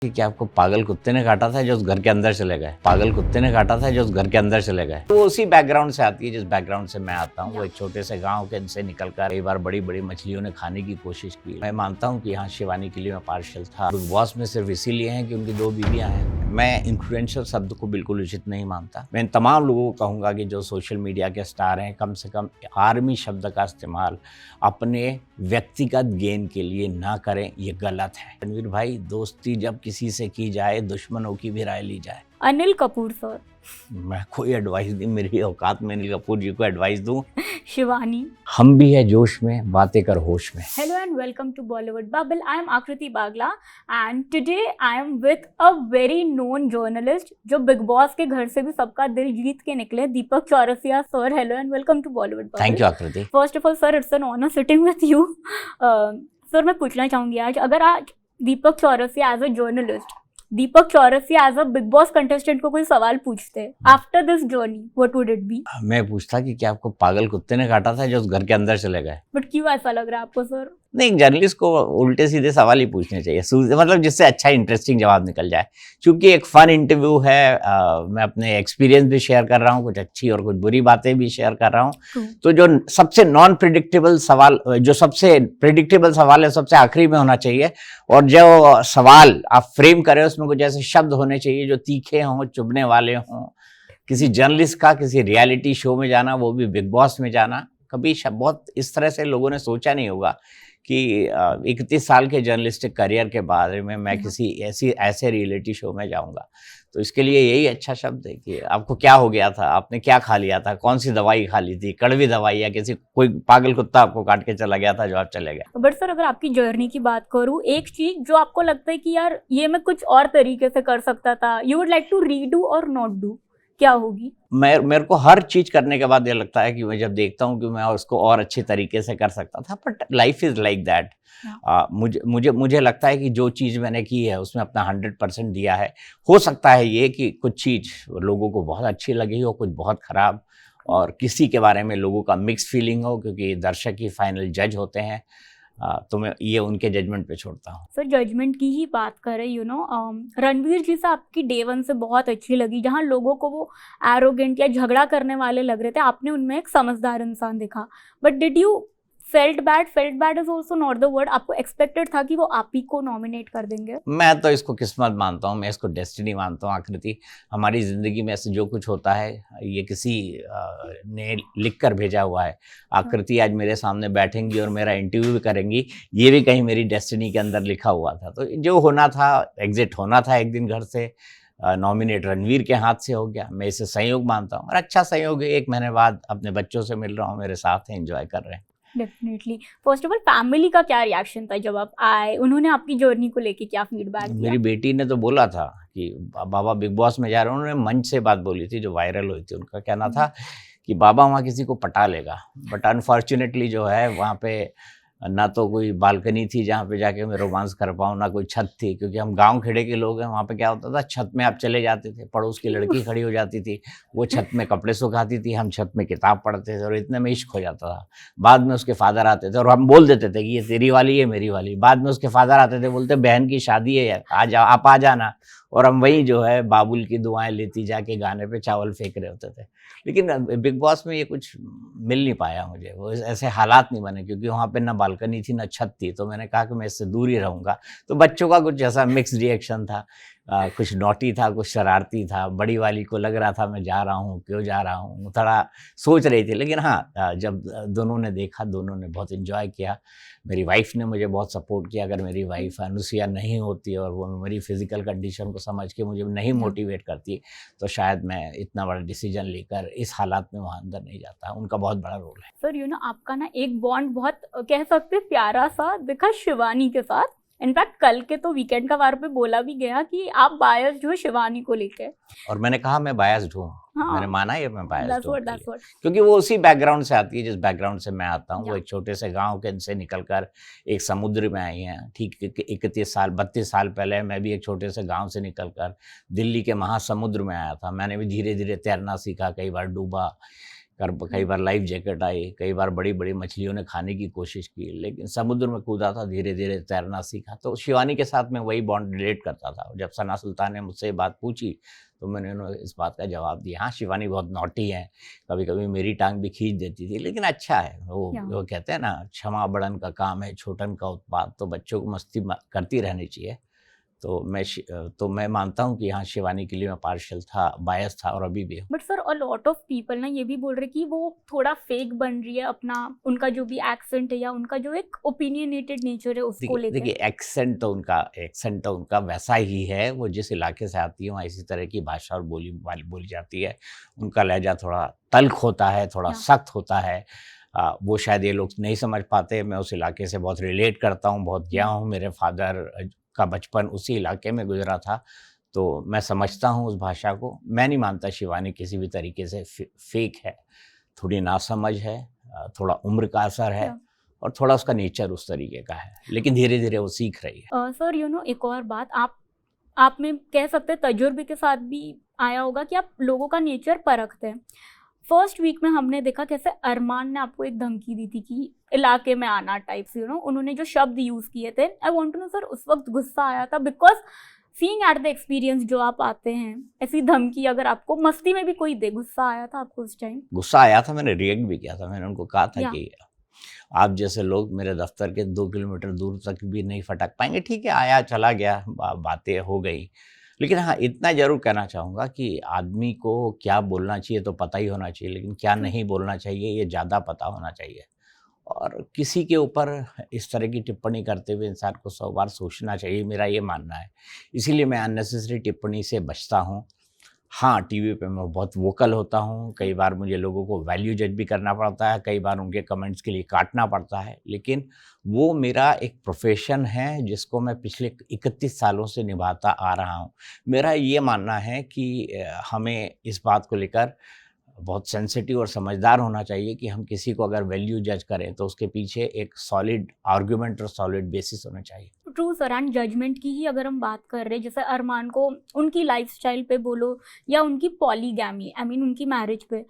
कि क्या आपको पागल कुत्ते ने काटा था जो उस घर के अंदर चले गए? पागल कुत्ते ने काटा था जो उस घर के अंदर चले गए। वो उसी बैकग्राउंड से आती है जिस बैकग्राउंड से मैं आता हूँ। वो एक छोटे से गांव के से निकलकर कई बार बड़ी बड़ी मछलियों ने खाने की कोशिश की। मैं मानता हूँ कि हाँ, शिवानी के लिए मैं पार्शियल था। बिग बॉस में सिर्फ इसीलिए हैं कि उनकी 2 बीवियां हैं। मैं इन्फ्लुएंशियल शब्द को बिल्कुल उचित नहीं मानता। मैं इन तमाम लोगों को कहूंगा कि जो सोशल मीडिया के स्टार हैं, कम से कम आर्मी शब्द का इस्तेमाल अपने व्यक्तिगत गेन के लिए ना करें, ये गलत है। रणवीर भाई, दोस्ती जब किसी से की जाए, दुश्मनों की भी राय ली जाए। अनिल कपूर सर। मैं कोई एडवाइस नहीं, मेरी औकात में अनिल कपूर जी को एडवाइस दूं। शिवानी। हम भी है जोश में, बातें कर होश में। Hello and welcome to Bollywood Bubble. I am Akriti Bagla and today I am with a very known journalist जो बिग बॉस के घर से भी सबका दिल जीत के निकले, Deepak Chaurasia sir. Hello and welcome to Bollywood Bubble. Thank you Aakriti. First of all sir, it's an honor sitting with you. Sir मैं पूछना चाहूंगी आज, अगर आज Deepak Chaurasia as a journalist, Deepak Chaurasia as a Bigg Boss contestant को कोई सवाल पूछते after this journey, what would it be? मैं पूछता कि क्या आपको पागल कुत्ते ने काटा था जो उस घर के अंदर चले गए? बट क्यों ऐसा लग रहा है आपको सर? नहीं, जर्नलिस्ट को उल्टे सीधे सवाल ही पूछने चाहिए, मतलब जिससे अच्छा इंटरेस्टिंग जवाब निकल जाए। क्योंकि एक फन इंटरव्यू है, मैं अपने एक्सपीरियंस भी शेयर कर रहा हूँ, कुछ अच्छी और कुछ बुरी बातें भी शेयर कर रहा हूँ। तो जो सबसे नॉन प्रिडिक्टेबल सवाल, जो सबसे प्रिडिक्टेबल सवाल है, सबसे आखिरी में होना चाहिए। और जो सवाल आप फ्रेम करें उसमें कुछ ऐसे शब्द होने चाहिए जो तीखे हों, चुभने वाले हों। किसी जर्नलिस्ट का किसी रियलिटी शो में जाना, वो भी बिग बॉस में जाना, कभी बहुत इस तरह से लोगों ने सोचा नहीं होगा कि 31 साल के जर्नलिस्टिक करियर के बारे में मैं किसी ऐसे रियलिटी शो में जाऊंगा। तो इसके लिए यही अच्छा शब्द है कि आपको क्या हो गया था, आपने क्या खा लिया था, कौन सी दवाई खा ली थी, कड़वी दवाई या कोई पागल कुत्ता आपको काट के चला गया था जो आप चले गए। बट सर अगर आपकी जर्नी की बात करूँ, एक चीज जो आपको लगता है कि यार ये मैं कुछ और तरीके से कर सकता था, you would like to redo और नॉट डू, क्या होगी? मेरे को हर चीज करने के बाद ये लगता है कि मैं जब देखता हूँ कि मैं उसको और अच्छे तरीके से कर सकता था, but life is like that. मुझे लगता है कि जो चीज़ मैंने की है उसमें अपना 100% दिया है। हो सकता है ये कि कुछ चीज़ लोगों को बहुत अच्छी लगी हो, कुछ बहुत ख़राब, और किसी के बारे में लोगों का मिक्स फीलिंग हो, क्योंकि दर्शक ही फाइनल जज होते हैं। तो मैं ये उनके जजमेंट पे छोड़ता हूँ। सर जजमेंट की ही बात करें, रणवीर जी से आपकी डे 1 से बहुत अच्छी लगी। जहाँ लोगों को वो एरोगेंट या झगड़ा करने वाले लग रहे थे, आपने उनमें एक समझदार इंसान दिखा। But did you felt bad is also not the word, आपको एक्सपेक्टेड था कि वो आप ही को नॉमिनेट कर देंगे? मैं तो इसको किस्मत मानता हूँ, मैं इसको डेस्टिनी मानता हूँ। आकृति, हमारी ज़िंदगी में ऐसे जो कुछ होता है ये किसी ने लिख कर भेजा हुआ है। आकृति आज मेरे सामने बैठेंगी और मेरा इंटरव्यू भी करेंगी, ये भी कहीं मेरी डेस्टिनी के अंदर लिखा हुआ था। तो जो होना था, एग्जिट होना था एक दिन घर से, नॉमिनेट रणवीर के हाथ से हो गया। मैं इसे संयोग मानता हूँ और अच्छा संयोग है। 1 महीने बाद अपने बच्चों से मिल रहा हूँ, मेरे साथ हैं, एंजॉय कर रहे हैं। Definitely. First of all family का क्या रिएक्शन था जब आप आए? उन्होंने आपकी जर्नी को लेके क्या फीडबैक दिया? मेरी बेटी ने तो बोला था कि बाबा बिग बॉस में जा रहे हैं। उन्होंने मंच से बात बोली थी जो वायरल हुई थी। उनका कहना था कि बाबा वहाँ किसी को पटा लेगा, बट अनफॉर्चुनेटली जो है वहाँ पे ना तो कोई बालकनी थी जहाँ पे जाके मैं रोमांस कर पाऊँ, ना कोई छत थी, क्योंकि हम गांव खेड़े के लोग हैं। वहाँ पे क्या होता था, छत में आप चले जाते थे, पड़ोस की लड़की खड़ी हो जाती थी, वो छत में कपड़े सुखाती थी, हम छत में किताब पढ़ते थे और इतने में इश्क हो जाता था। बाद में उसके फादर आते थे और हम बोल देते थे कि ये तेरी वाली है, मेरी वाली। बाद में उसके फादर आते थे, बोलते बहन की शादी है यार, आ जाओ, आप आ जाना। और हम वही जो है बाबुल की दुआएं लेती जाके गाने पे चावल फेंक रहे होते थे। लेकिन बिग बॉस में ये कुछ मिल नहीं पाया मुझे, वो ऐसे हालात नहीं बने, क्योंकि वहाँ पे ना बालकनी थी ना छत थी। तो मैंने कहा कि मैं इससे दूर ही रहूँगा। तो बच्चों का कुछ ऐसा मिक्स रिएक्शन था, कुछ नॉटी था, कुछ शरारती था। बड़ी वाली को लग रहा था मैं जा रहा हूँ, क्यों जा रहा हूँ, थोड़ा सोच रही थी। लेकिन हाँ, जब दोनों ने देखा, दोनों ने बहुत एंजॉय किया। मेरी वाइफ ने मुझे बहुत सपोर्ट किया। अगर मेरी वाइफ अनुसुईया नहीं होती और वो मेरी फिजिकल कंडीशन को समझ के मुझे नहीं मोटिवेट करती, तो शायद मैं इतना बड़ा डिसीजन लेकर इस हालात में वहाँ अंदर नहीं जाता। उनका बहुत बड़ा रोल है। सर आपका ना एक बॉन्ड बहुत कह सकते प्यारा सा दिखा शिवानी के साथ। इनफैक्ट कल के तो वीकेंड का वार पे बोला भी गया कि आप बायस्ड हो शिवानी को लेके, और मैंने कहा मैं बायस्ड हूँ। हाँ, मैंने माना ये मैं बायस्ड हूँ, क्योंकि वो उसी बैकग्राउंड से आती है जिस बैकग्राउंड से मैं आता हूँ। वो एक छोटे से गांव के से निकलकर एक समुद्र में आई हैं। ठीक 32 साल पहले मैं भी एक छोटे से गांव से निकलकर दिल्ली के महासमुद्र में आया था। मैंने भी धीरे धीरे तैरना सीखा, कई बार डूबा, कई बार लाइफ जैकेट आई, कई बार बड़ी बड़ी मछलियों ने खाने की कोशिश की, लेकिन समुद्र में कूदा था, धीरे धीरे तैरना सीखा। तो शिवानी के साथ मैं वही बॉन्ड रिलेट करता था। जब सना सुल्तान ने मुझसे ये बात पूछी तो मैंने उन्हें इस बात का जवाब दिया। हाँ, शिवानी बहुत नॉटी है, कभी कभी मेरी टांग भी खींच देती थी, लेकिन अच्छा है या वो कहते हैं ना, क्षमा बड़न का काम है, छोटन का उत्पाद। तो बच्चों को मस्ती करती रहनी चाहिए। तो मैं मानता हूँ कि हाँ, शिवानी के लिए मैं पार्शियल था, बायस था, और अभी भी हूँ। But sir a lot of people ना ये भी बोल रहे कि वो थोड़ा फेक बन रही है अपना, उनका जो भी एक्सेंट है या उनका जो एक ओपिनियनेटेड नेचर है उसको लेके। देखिए, एक्सेंट तो उनका वैसा ही है। वो जिस इलाके से आती है वहाँ इसी तरह की भाषा और बोली जाती है। उनका लहजा थोड़ा तल्ख होता है, थोड़ा या सख्त होता है। वो शायद ये लोग नहीं समझ पाते। मैं उस इलाके से बहुत रिलेट करता हूँ, बहुत गया हूँ। मेरे फादर का बचपन उसी इलाके में गुजरा था, तो मैं समझता हूँ उस भाषा को। मैं नहीं मानता शिवानी किसी भी तरीके से फेक है। थोड़ी नासमझ है, थोड़ा उम्र का असर है, या और थोड़ा उसका नेचर उस तरीके का है, लेकिन धीरे धीरे वो सीख रही है। सर यू नो एक और बात, आप में कह सकते हैं तजुर्बे के साथ भी आया होगा कि आप लोगों का नेचर परखते हैं। फर्स्ट वीक में हमने देखा कैसे अरमान ने आपको एक धमकी दी थी कि इलाके में आना टाइप्स, यू नो उन्होंने जो शब्द यूज़ किए थे। I want to know sir, उस वक्त गुस्सा आया था? Because seeing at the experience जो आप आते हैं, ऐसी धमकी अगर आपको मस्ती में भी कोई दे, गुस्सा आया था आपको उस टाइम? गुस्सा आया था, मैंने रिएक्ट भी किया था। मैंने उनको कहा था या कि आप जैसे लोग मेरे दफ्तर के 2 किलोमीटर दूर तक भी नहीं फटक पाएंगे। ठीक है, आया चला गया, बातें हो गई। लेकिन हाँ, इतना ज़रूर कहना चाहूँगा कि आदमी को क्या बोलना चाहिए तो पता ही होना चाहिए, लेकिन क्या ट्रू। नहीं बोलना चाहिए ये ज़्यादा पता होना चाहिए। और किसी के ऊपर इस तरह की टिप्पणी करते हुए इंसान को 100 बार सोचना चाहिए, मेरा ये मानना है। इसीलिए मैं अननेसेसरी टिप्पणी से बचता हूँ। हाँ, टीवी पे मैं बहुत वोकल होता हूँ, कई बार मुझे लोगों को वैल्यू जज भी करना पड़ता है, कई बार उनके कमेंट्स के लिए काटना पड़ता है, लेकिन वो मेरा एक प्रोफ़ेशन है जिसको मैं पिछले 31 सालों से निभाता आ रहा हूँ। मेरा ये मानना है कि हमें इस बात को लेकर बहुत सेंसिटिव और समझदार होना चाहिए कि हम किसी को अगर वैल्यू जज करें तो उसके पीछे एक सॉलिड आर्गुमेंट और सॉलिड बेसिस होना चाहिए। True sir. एंड जजमेंट की ही अगर हम बात कर रहे हैं, जैसे अरमान को उनकी लाइफस्टाइल पे बोलो या उनकी पॉलीगैमी, आई मीन उनकी मैरिज पे,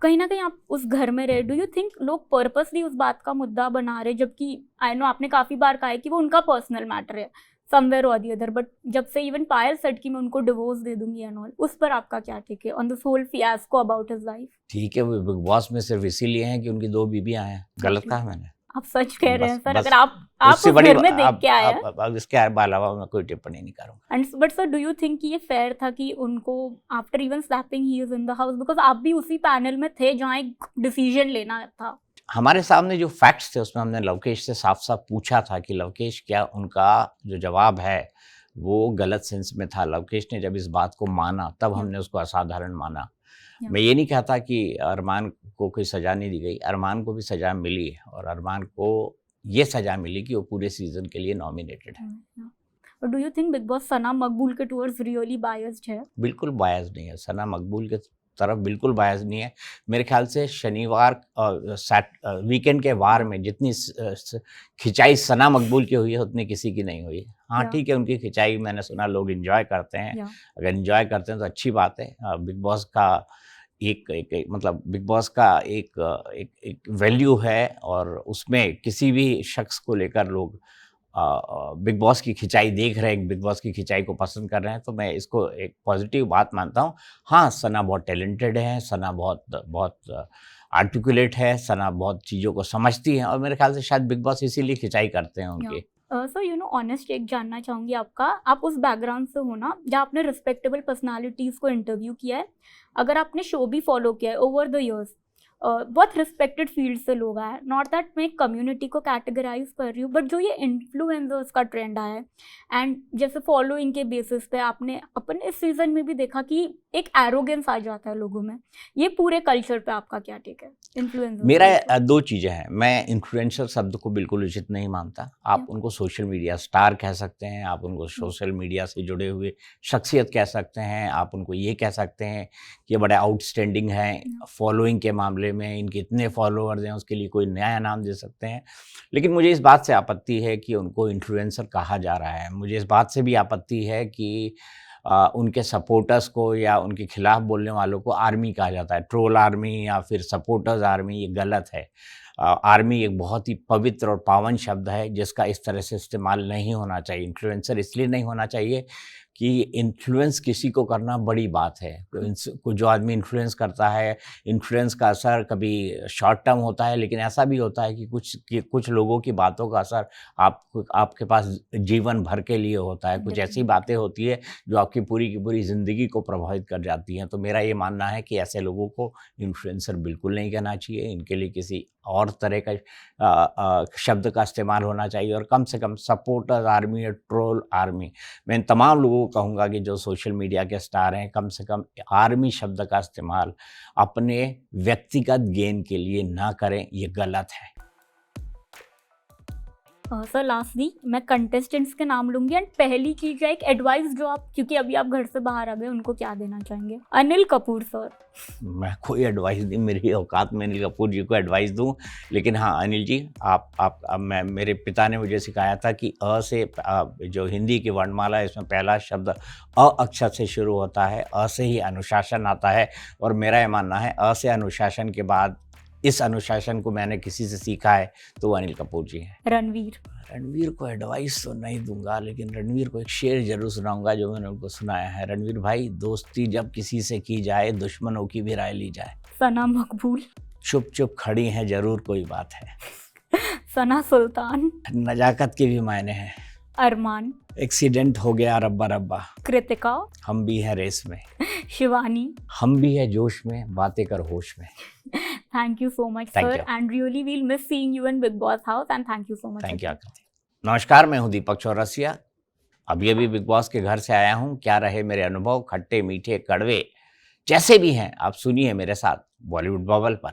कहीं ना कहीं आप उस घर में रहे, डू यू थिंक लोग पर्पसली उस बात का मुद्दा बना रहे, जबकि आई नो आपने काफ़ी बार कहा है कि वो उनका पर्सनल मैटर है समवेयर और दी अदर, बट जब से इवन पायल सेड कि मैं उनको डिवोर्स दे दूंगी एंड ऑल, उस पर आपका क्या टेक है on this whole fiasco about his life? ठीक है, वो बिग बॉस में सिर्फ इसीलिए हैं कि उनकी 2 बीवियाँ हैं। गलत कहा मैंने? आप सच कह रहे हैं बस सर, बस अगर आप उससे उस बड़ी घर में देख के आए हैं। अब इसके अलावा मैं कोई टिप्पणी नहीं करूँगा। And but sir, do you think कि ये फेयर था कि उनको after even slapping he is in the house, because आप भी उसी पैनल में थे जहाँ एक डिसीजन लेना था? हमारे सामने जो फैक्ट्स थे उसमें हमने लवकेश से साफ-साफ पूछा था कि लवकेश, क्या उनका जो जवाब है वो गलत सेंस में था? लवकेश ने जब इस बात को माना तब या हमने उसको असाधारण माना। या मैं ये नहीं कहता कि अरमान को कोई सज़ा नहीं दी गई, अरमान को भी सज़ा मिली है, और अरमान को ये सज़ा मिली कि वो पूरे सीज़न के लिए नॉमिनेटेड है। या do you think Bigg Boss Sana Maqbool के टूवर्ड्स रियली बायस्ड है? बिल्कुल बायस नहीं है, सना मकबूल के तरफ बिल्कुल बायस नहीं है। मेरे ख्याल से शनिवार वीकेंड के वार में जितनी खिंचाई सना मकबूल की हुई है उतनी किसी की नहीं हुई। हाँ या ठीक है, उनकी खिंचाई मैंने सुना लोग एंजॉय करते हैं। या अगर एंजॉय करते हैं तो अच्छी बात है। बिग बॉस का मतलब बिग बॉस का एक वैल्यू है, और उसमें किसी भी शख्स को लेकर लोग बिग बॉस की खिंचाई देख रहे हैं, बिग बॉस की खिंचाई को पसंद कर रहे हैं, तो मैं इसको एक पॉजिटिव बात मानता हूँ। हाँ, सना बहुत टैलेंटेड है, सना बहुत बहुत आर्टिकुलेट है, सना बहुत चीज़ों को समझती है, और मेरे ख्याल से शायद बिग बॉस इसीलिए खिंचाई करते हैं उनकी। सो यू नो ऑनेस्ट एक जानना चाहूँगी आपका, आप उस बैकग्राउंड से हो ना जहाँ आपने रिस्पेक्टेबल पर्सनालिटीज़ को इंटरव्यू किया है, अगर आपने शो भी फॉलो किया है ओवर द ईयर्स, बहुत रिस्पेक्टेड फील्ड से लोग आए, नॉट दैट मैं कम्युनिटी को कैटेगराइज कर रही हूँ, बट जो ये इन्फ्लुएंसर्स का ट्रेंड आया है एंड जैसे फॉलोइंग के बेसिस पे आपने अपन इस सीजन में भी देखा कि एक एरोगेंस आ जाता है लोगों में, ये पूरे कल्चर पे आपका क्या टेक है इन्फ्लुएंसर्स? मेरा 2 चीज़ें हैं। मैं इन्फ्लुएंसर शब्द को बिल्कुल उचित नहीं मानता। आप उनको सोशल मीडिया स्टार कह सकते हैं, आप उनको सोशल मीडिया से जुड़े हुए शख्सियत कह सकते हैं, आप उनको ये कह सकते हैं कि ये बड़े आउटस्टैंडिंग हैं फॉलोइंग के मामले में, इनके इतने फॉलोअर्स हैं, उसके लिए कोई नया नाम दे सकते हैं। लेकिन मुझे इस बात से आपत्ति है कि उनको इन्फ्लुएंसर कहा जा रहा है। मुझे इस बात से भी आपत्ति है कि उनके सपोर्टर्स को या उनके खिलाफ बोलने वालों को आर्मी कहा जाता है। ट्रोल आर्मी या फिर सपोर्टर्स आर्मी, ये गलत है। आर्मी एक बहुत ही पवित्र और पावन शब्द है जिसका इस तरह से इस्तेमाल नहीं होना चाहिए। इन्फ्लुएंसर इसलिए नहीं होना चाहिए कि इन्फ्लुएंस किसी को करना बड़ी बात है। जो आदमी इन्फ्लुएंस करता है, इन्फ्लुएंस का असर कभी शॉर्ट टर्म होता है, लेकिन ऐसा भी होता है कि कुछ लोगों की बातों का असर आपके पास जीवन भर के लिए होता है। कुछ ऐसी बातें होती है जो आपकी पूरी की पूरी ज़िंदगी को प्रभावित कर जाती हैं। तो मेरा ये मानना है कि ऐसे लोगों को इन्फ्लुएंसर बिल्कुल नहीं कहना चाहिए। इनके लिए किसी और तरह का शब्द का इस्तेमाल होना चाहिए, और कम से कम सपोर्टर्स आर्मी और ट्रोल आर्मी, मैं इन तमाम लोगों को कहूँगा कि जो सोशल मीडिया के स्टार हैं, कम से कम आर्मी शब्द का इस्तेमाल अपने व्यक्तिगत गेन के लिए ना करें, ये गलत है। सर लास्टली मैं कंटेस्टेंट्स के नाम लूंगी एंड पहली चीज है एक एडवाइस जो आप, क्योंकि अभी आप घर से बाहर आ गए, उनको क्या देना चाहेंगे? अनिल कपूर सर। मैं कोई एडवाइस नहीं, मेरी औकात में अनिल कपूर जी को एडवाइस दूं, लेकिन हाँ अनिल जी, मेरे पिता ने मुझे सिखाया था कि अ से जो हिंदी की वर्णमाला है इसमें पहला शब्द अ अक्षर से शुरू होता है। अ से ही अनुशासन आता है, और मेरा ये मानना है अ से अनुशासन के बाद इस अनुशासन को मैंने किसी से सीखा है तो वो अनिल कपूर जी हैं। रणवीर को एडवाइस तो नहीं दूंगा, लेकिन रणवीर को एक शेर जरूर सुनाऊंगा जो मैंने उनको सुनाया है। रणवीर भाई, दोस्ती जब किसी से की जाए, दुश्मनों की भी राय ली जाए। सना मकबूल। चुप चुप खड़ी हैं, जरूर कोई बात है। सना सुल्तान। नजाकत के भी मायने हैं। अरमान। एक्सीडेंट हो गया रब्बा रब्बा। कृतिका। हम भी हैं रेस में। शिवानी। हम भी है जोश में, बातें कर होश में। Thank you so much, sir. And really, we'll miss seeing you in Big Boss house. And thank you so much. Thank you. नमस्कार, मैं हूं दीपक चौरसिया। अभी बिग बॉस के घर से आया हूं। क्या रहे मेरे अनुभव, खट्टे मीठे कड़वे जैसे भी हैं, आप सुनिए मेरे साथ बॉलीवुड बबल पर।